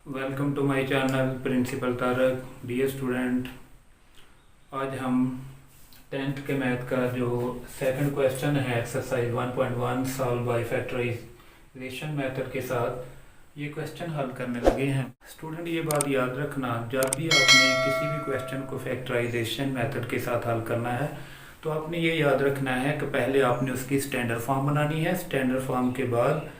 Welcome to my channel principal Tarak. Dear student, आज हम 10th के मैथ का जो सेकंड क्वेश्चन है exercise 1.1 solve by factorization method के साथ ये क्वेश्चन हल करने लगे हैं। स्टूडेंट, ये बात याद रखना, जब भी आपने किसी भी क्वेश्चन को फैक्टराइजेशन मेथड के साथ हल करना है तो आपने ये याद रखना है कि पहले आपने उसकी स्टैंडर्ड फॉर्म बनानी है। स्टैंडर्ड फॉर्म के बाद,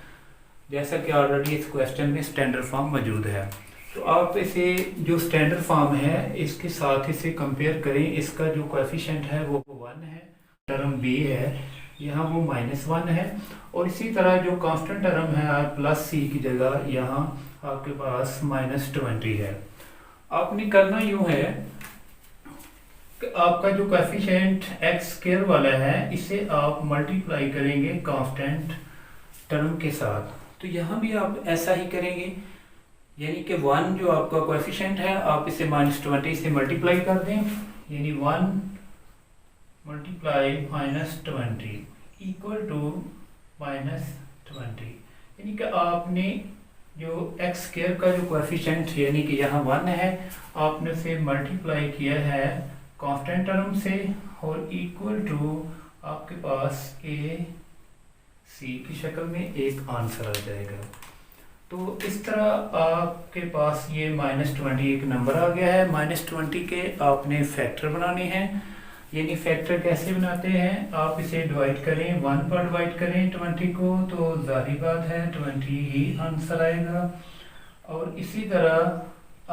जैसा कि ऑलरेडी इस क्वेश्चन में स्टैंडर्ड फॉर्म मौजूद है, तो आप इसे जो स्टैंडर्ड फॉर्म है इसके साथ इसे कंपेयर करें। इसका जो कोएफिशिएंट है वो 1 है, टर्म बी है यहाँ वो -1 है, और इसी तरह जो कांस्टेंट टर्म है प्लस सी की जगह यहाँ आपके पास -20 है। आपने करना यूँ है कि आपका जो कोएफिशिएंट एक्स स्क्वायर वाला है इसे आप मल्टीप्लाई करेंगे कांस्टेंट टर्म के साथ। तो यहाँ भी आप ऐसा ही करेंगे, यानी कि 1 जो आपका कोएफिशिएंट है आप इसे -20 से मल्टीप्लाई कर दें, यानी 1 मल्टीप्लाई -20 इक्वल टू -20, यानी कि आपने जो एक्स स्क्वायर का जो कोएफिशिएंट यानी कि यहाँ 1 है आपने उसे मल्टीप्लाई किया है कांस्टेंट टर्म से और इक्वल टू आपके पास ए सी की शक्ल में एक आंसर आ जाएगा। तो इस तरह आपके पास ये -20 एक नंबर आ गया है। -20 के आपने फैक्टर बनाने हैं, यानी फैक्टर कैसे बनाते हैं, आप इसे डिवाइड करें, 1 पर डिवाइड करें 20 को, तो जाहिर बात है 20 ही आंसर आएगा। और इसी तरह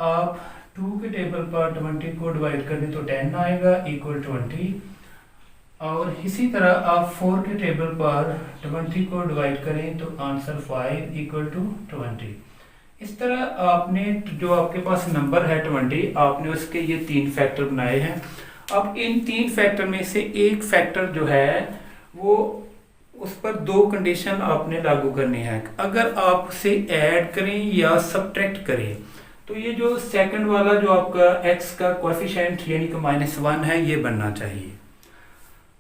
आप 2 के टेबल पर 20 को डिवाइड करें तो 10 आएगा इक्वल 20, और इसी तरह आप 4 के टेबल पर 20 को डिवाइड करें तो आंसर 5 इक्वल टू 20। इस तरह आपने जो आपके पास नंबर है 20, आपने उसके ये 3 फैक्टर बनाए हैं। अब इन 3 फैक्टर में से एक फैक्टर जो है वो उस पर 2 कंडीशन आपने लागू करनी है। अगर आप उसे ऐड करें या सब्ट्रैक्ट करें तो ये जो सेकंड वाला जो आपका एक्स का कोएफिशिएंट यानी कि -1 है ये बनना चाहिए।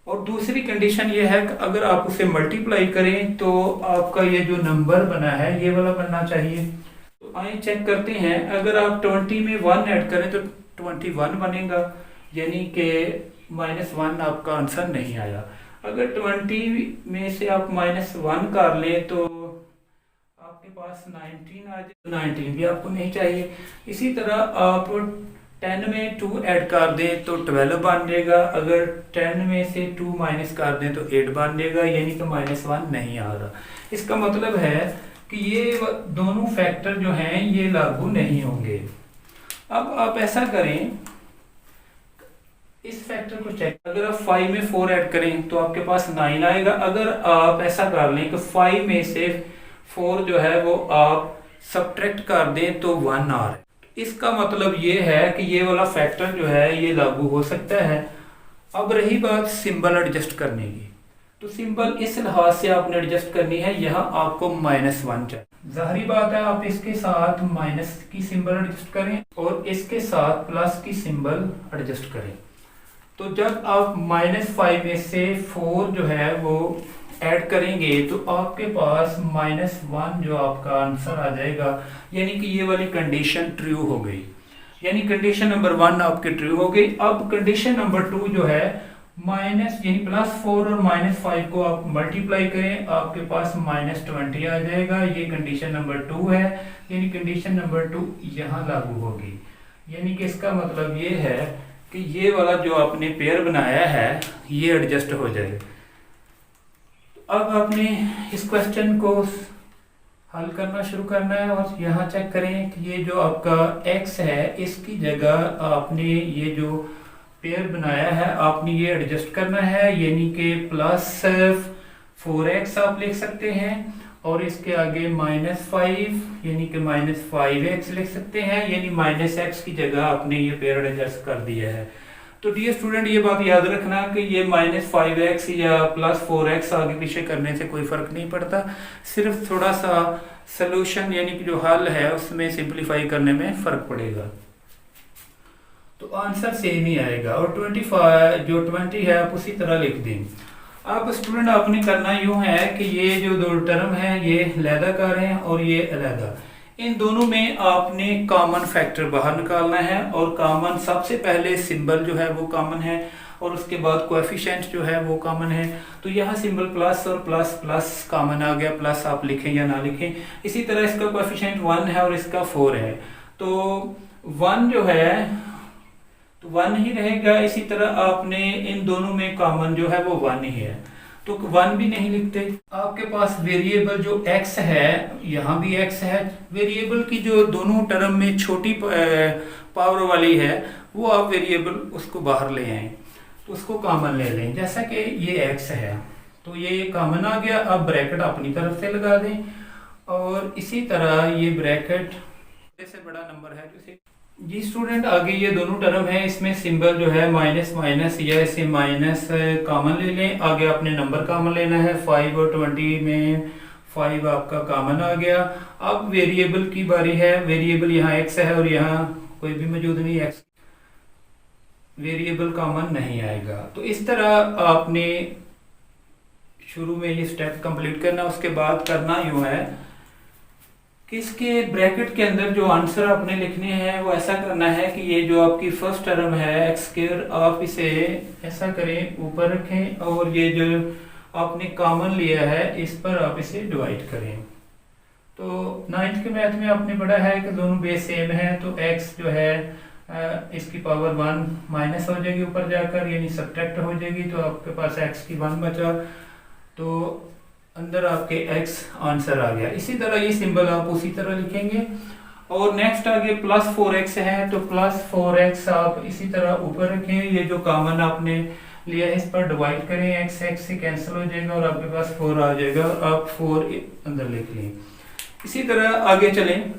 और दूसरी कंडीशन ये है कि अगर आप उसे मल्टीप्लाई करें तो आपका ये जो नंबर बना है ये वाला बनना चाहिए। तो आइए चेक करते हैं, अगर आप 20 में 1 ऐड करें तो 21 बनेगा, यानी कि -1 आपका आंसर नहीं आया। अगर 20 में से आप -1 कर लें तो आपके पास 19 आ जाए, 19 भी आपको नहीं चाहिए। इसी तरह आप 10 में 2 ऐड कर दें तो 12 बन जाएगा, अगर 10 में से 2 माइनस कर दें तो 8 बन जाएगा, यानी कि -1 नहीं आ रहा। इसका मतलब है कि ये दोनों फैक्टर जो हैं ये लागू नहीं होंगे। अब आप ऐसा करें, इस फैक्टर को चेक, अगर आप 5 में 4 ऐड करें तो आपके पास 9 आएगा। अगर आप ऐसा कर लें कि 5 में से 4 जो है वो आप सब्ट्रैक्ट कर दें तो 1 आ रहा है, इसका मतलब ये है कि ये वाला फैक्टर जो है ये लागू हो सकता है। अब रही बात सिंबल एडजस्ट करने की, तो सिंबल इस लिहाज से आपने एडजस्ट करनी है, यहाँ आपको -1 चाहिए। जाहिर बात है आप इसके साथ माइनस की सिंबल एडजस्ट करें और इसके साथ प्लस की सिंबल एडजस्ट करें। तो जब आप -5 में से 4 जो है वो ऐड करेंगे तो आपके पास -1 जो आपका आंसर आ जाएगा, यानी कि ये वाली कंडीशन ट्रू हो गई, यानी कंडीशन नंबर 1 आपकी ट्रू हो गई। अब कंडीशन नंबर 2 जो है यानी +4 और -5 को आप मल्टीप्लाई करें, आपके पास -20 आ जाएगा, ये कंडीशन नंबर 2 है, यानी कंडीशन नंबर 2 यहाँ लागू होगी। यानी कि इसका मतलब ये है कि ये वाला जो आपने पेयर बनाया है ये एडजस्ट हो जाए। अब आपने इस क्वेश्चन को हल करना शुरू करना है और यहाँ चेक करें कि ये जो आपका x है इसकी जगह आपने ये जो पेयर बनाया है आपने ये एडजस्ट करना है, यानी कि +4x आप लिख सकते हैं और इसके आगे -5 यानी कि -5x लिख सकते हैं, यानी -x की जगह आपने ये पेयर एडजस्ट कर दिया है। तो डियर स्टूडेंट, ये बात याद रखना कि ये -5x या +4x आगे पीछे करने से कोई फ़र्क नहीं पड़ता, सिर्फ थोड़ा सा सलूशन यानी कि जो हल है उसमें सिंप्लीफाई करने में फ़र्क पड़ेगा, तो आंसर सेम ही आएगा। और 20 है आप उसी तरह लिख दें। अब स्टूडेंट आपने करना यूँ है कि ये जो 2 टर्म है ये अलहदा कर रहे हैं और ये अलहदा, इन दोनों में आपने कॉमन फैक्टर बाहर निकालना है और कॉमन सबसे पहले सिंबल जो है वो कॉमन है और उसके बाद कोएफिशिएंट जो है वो कॉमन है। तो यहाँ सिंबल प्लस और प्लस प्लस कॉमन आ गया, प्लस आप लिखें या ना लिखें। इसी तरह इसका कोएफिशिएंट 1 है और इसका 4 है, तो 1 जो है तो 1 ही रहेगा। इसी तरह आपने इन दोनों में कॉमन जो है वो 1 ही है, तो 1 भी नहीं लिखते। आपके पास वेरिएबल जो x है, यहाँ भी x है, वेरिएबल की जो दोनों टर्म में छोटी पावर वाली है वो आप वेरिएबल उसको बाहर ले आए, तो उसको कॉमन ले लें। जैसा कि ये x है तो ये कॉमन आ गया। अब ब्रैकेट अपनी तरफ से लगा दें और इसी तरह ये ब्रैकेट से बड़ा नंबर है तो जी स्टूडेंट, आगे ये दोनों टर्म है, इसमें सिंबल जो है माइनस माइनस या इसे माइनस कॉमन ले लें। आगे आपने नंबर कॉमन लेना है, 5 और 20 में 5 आपका कॉमन आ गया। अब वेरिएबल की बारी है। वेरिएबल यहाँ x है और यहाँ कोई भी मौजूद नहीं, x वेरिएबल कॉमन नहीं आएगा। तो इस तरह आपने शुरू में ये स्टेप कंप्लीट करना। उसके बाद करना यूँ है कि इसके ब्रैकेट के अंदर जो आंसर आपने लिखने हैं वो ऐसा करना है कि ये जो आपकी फर्स्ट टर्म है एक्स स्क्वायर, आप इसे ऐसा करें ऊपर रखें और ये जो आपने कॉमन लिया है इस पर आप इसे डिवाइड करें। तो 9th के मैथ में आपने पढ़ा है कि दोनों बेस सेम है, तो x जो है इसकी पावर 1 माइनस हो जाएगी ऊपर जाकर, यानी सब्ट्रैक्ट हो जाएगी, तो आपके पास x की 1 बचा, तो अंदर आपके x आंसर आ गया। इसी तरह ये सिंबल आप उसी तरह लिखेंगे। और नेक्स्ट आगे प्लस 4x है, तो प्लस 4x आप इसी तरह ऊपर रखें। ये जो कॉमन आपने लिया है इस पर डिवाइड करें, x से कैंसिल हो जाएगा और आपके पास 4 आ जाएगा, आप 4 अंदर लिख लें। इसी तरह आगे चलें,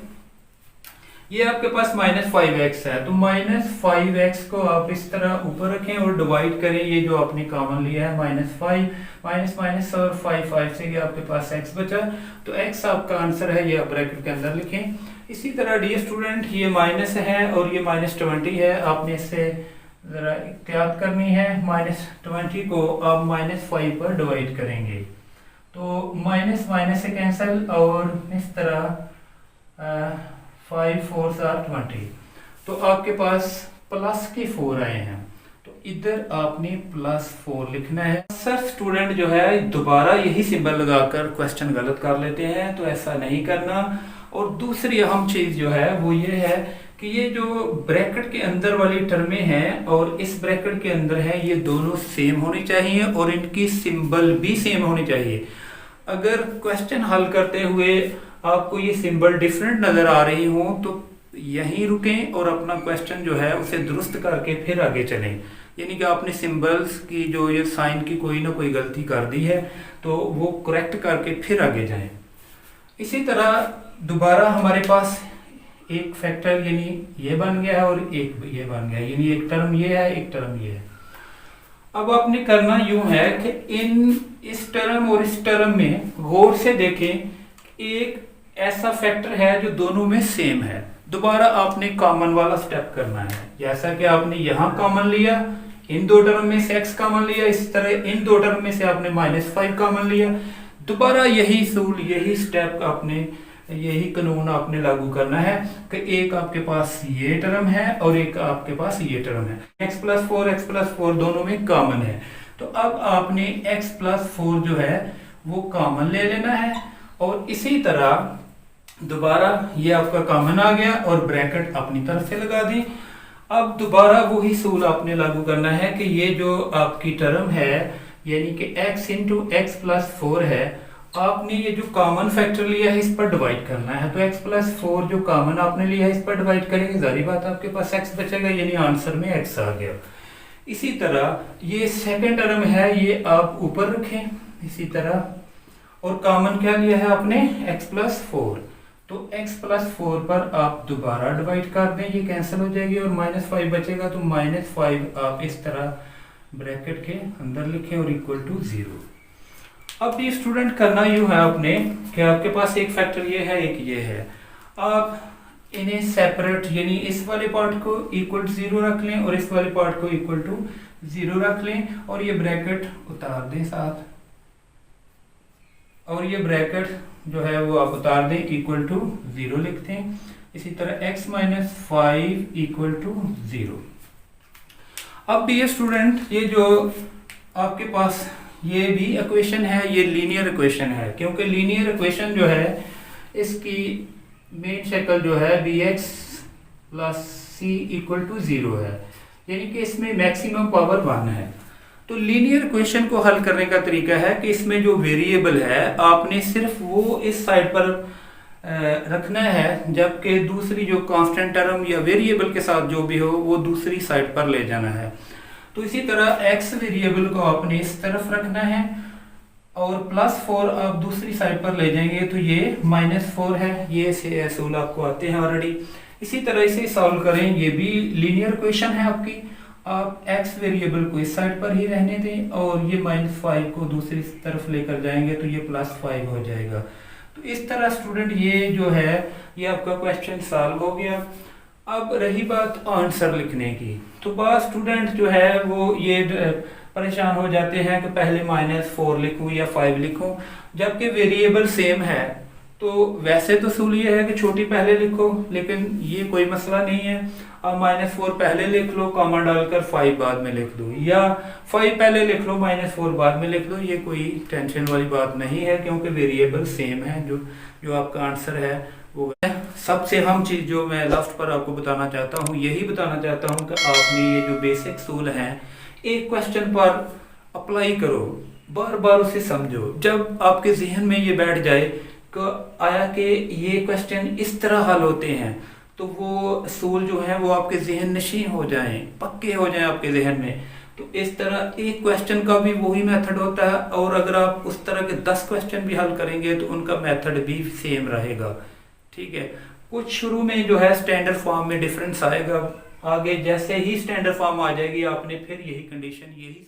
ये आपके पास -5x है, तो -5x को आप इस तरह ऊपर रखें और डिवाइड करें। ये जो आपने कॉमन लिया है -5 माइनस माइनस और 5 से ये आपके पास x बचा, तो x आपका आंसर है, ये आप ब्रैकेट के अंदर लिखें। इसी तरह डियर स्टूडेंट, ये माइनस है और ये -20 है, आपने इससे जरा एहतियात करनी है। -20 को आप -5 पर डिवाइड करेंगे, तो माइनस माइनस से कैंसिल और इस तरह 5 4 are 20, तो आपके पास प्लस के 4 आए हैं, तो इधर आपने +4 लिखना है। सर स्टूडेंट जो है दोबारा यही सिंबल लगाकर क्वेश्चन गलत कर लेते हैं, तो ऐसा नहीं करना। और दूसरी अहम चीज जो है वो ये है कि ये जो ब्रैकेट के अंदर वाली टर्में हैं और इस ब्रैकेट के अंदर है, ये दोनों सेम होनी चाहिए और इनकी सिंबल भी सेम होनी चाहिए। अगर क्वेश्चन हल करते हुए आपको ये सिंबल डिफरेंट नजर आ रही हो तो यहीं रुकें और अपना क्वेश्चन जो है उसे दुरुस्त करके फिर आगे चलें। यानी कि आपने सिंबल्स की जो ये साइन की कोई ना कोई गलती कर दी है तो वो करेक्ट करके फिर आगे जाएं। इसी तरह दोबारा हमारे पास एक फैक्टर यानी ये बन गया है और एक ये बन गया है, यानी एक टर्म ये है एक टर्म ये है। अब आपने करना यूं है कि इस टर्म और इस टर्म में गौर से देखें, एक ऐसा फैक्टर है जो दोनों में सेम है। दोबारा आपने कॉमन वाला स्टेप करना है, जैसा कि आपने यहाँ कॉमन लिया, इन दो टर्म में से x कॉमन लिया, इस तरह इन दो टर्म में से आपने -5 कॉमन लिया। दोबारा यही सूल यही स्टेप आपने यही कानून आपने लागू करना है कि एक आपके पास ये टर्म है और एक आपके पास ये टर्म है, x+4 दोनों में कॉमन है। तो अब आपने x+4 जो है वो कॉमन ले लेना है और इसी तरह दोबारा ये आपका कॉमन आ गया और ब्रैकेट अपनी तरफ से लगा दी। अब दोबारा वही सूल आपने लागू करना है कि ये जो आपकी टर्म है यानी कि x × x+4 है, आपने ये जो कॉमन फैक्टर लिया है इस पर डिवाइड करना है। तो x+4 जो कॉमन आपने लिया है इस पर डिवाइड करेंगे, जारी बात आपके पास x बचेगा, यानी आंसर में x आ गया। इसी तरह ये सेकंड टर्म है, ये आप ऊपर रखें इसी तरह, और कॉमन क्या लिया है आपने x+4, तो x+4 पर आप दोबारा डिवाइड कर दें, ये कैंसिल हो जाएगी और -5 बचेगा, तो -5 आप इस तरह ब्रैकेट के अंदर लिखें और =0। अब ये स्टूडेंट करना यूं है आपने कि आपके पास एक फैक्टर ये है एक ये है, आप इन्हें सेपरेट यानी इस वाले पार्ट को =0 रख लें और इस वाले पार्ट को =0 रख लें और ये ब्रैकेट उतार दें साथ, और ये ब्रैकेट जो है वो आप उतार दें, इक्वल टू 0 लिखते हैं। इसी तरह x माइनस 5 इक्वल टू 0। अब डियर स्टूडेंट, ये जो आपके पास ये भी इक्वेशन है, ये लीनियर इक्वेशन है, क्योंकि लीनियर इक्वेशन जो है इसकी मेन शक्ल जो है bx plus c equal to 0 है, यानी कि इसमें मैक्सिमम पावर 1 है। तो लीनियर इक्वेशन को हल करने का तरीका है कि इसमें जो वेरिएबल है आपने सिर्फ वो इस साइड पर रखना है, जबकि दूसरी जो कांस्टेंट टर्म या वेरिएबल के साथ जो भी हो वो दूसरी साइड पर ले जाना है। तो इसी तरह x वेरिएबल को आपने इस तरफ रखना है और +4 आप दूसरी साइड पर ले जाएंगे तो ये -4 है। ये से असूल आपको आते हैं ऑलरेडी। इसी तरह इसे सॉल्व करें, ये भी लीनियर इक्वेशन है आपकी। आप x वेरिएबल को इस साइड पर ही रहने दें और ये -5 को दूसरी तरफ लेकर जाएंगे तो ये +5 हो जाएगा। तो इस तरह स्टूडेंट ये जो है ये आपका क्वेश्चन सॉल्व हो गया। अब रही बात आंसर लिखने की, तो बात स्टूडेंट जो है वो ये परेशान हो जाते हैं कि पहले -4 लिखूं या 5 लिखूं, जबकि वेरिएबल सेम है। तो वैसे तो असूल ये है कि छोटी पहले लिखो, लेकिन ये कोई मसला नहीं है। अब -4 पहले लिख लो, कॉमा डालकर 5 बाद में लिख दो, या 5 पहले लिख लो, -4 बाद में लिख दो। ये कोई टेंशन वाली बात नहीं है, क्योंकि वेरिएबल सेम है। जो आपका आंसर है वो है। सबसे अहम चीज़ जो मैं लास्ट पर आपको बताना चाहता हूँ, यही बताना चाहता हूँ कि आपने ये जो बेसिक असूल हैं एक क्वेश्चन पर अप्लाई करो, बार बार उसे समझो। जब आपके जहन में ये बैठ जाए आया कि ये क्वेश्चन इस तरह हल होते हैं, तो वो असूल जो हैं वो आपके जहन नशीं हो जाएं, पक्के हो जाएं आपके जहन में। तो इस तरह एक क्वेश्चन का भी वही मेथड होता है, और अगर आप उस तरह के 10 क्वेश्चन भी हल करेंगे तो उनका मेथड भी सेम रहेगा। ठीक है, कुछ शुरू में जो है स्टैंडर्ड फॉर्म में डिफरेंस आएगा, आगे जैसे ही स्टैंडर्ड फॉर्म आ जाएगी आपने फिर यही कंडीशन, यही